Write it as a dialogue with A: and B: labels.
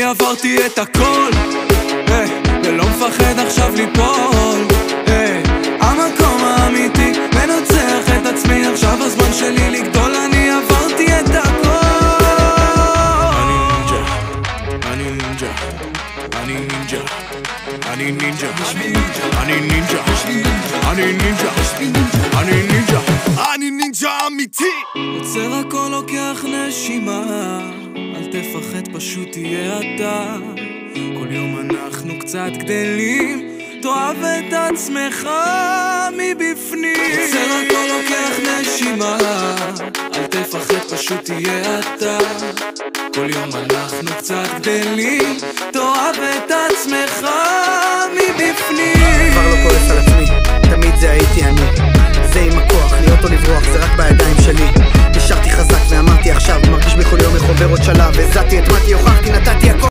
A: עברתי את הכל, ולא מפחד עכשיו ליפול. המקום האמיתי מנצח את עצמי, עכשיו הזמן שלי לגדול, אני עברתי את הכל. אני נינג'ה, אני נינג'ה, אני נינג'ה, אני נינג'ה, אני נינג'ה, אני נינג'ה, אני נינג'ה אמיתי. עוצר הכל, לוקח נשימה, אל תפחד, פשוט תהיה אתה. כל יום אנחנו קצת גדלים, תאהב את עצמך מבפנים. עוצר הכל, לוקח נשימה, אל תפחד, פשוט תהיה אתה. כל יום אנחנו קצת גדלים, תאהב את עצמך מבפנים.
B: כבר לא כועס על עצמי, תמיד זה הייתי אני. זה עם הכוח, להיות או לברוח, זה רק בידיים שלי. נשארתי חזק ואמרתי עכשיו, מרגיש בכל יום איך עובר עוד שלב. הזעתי את מתי, הוכחתי, נתתי הכל.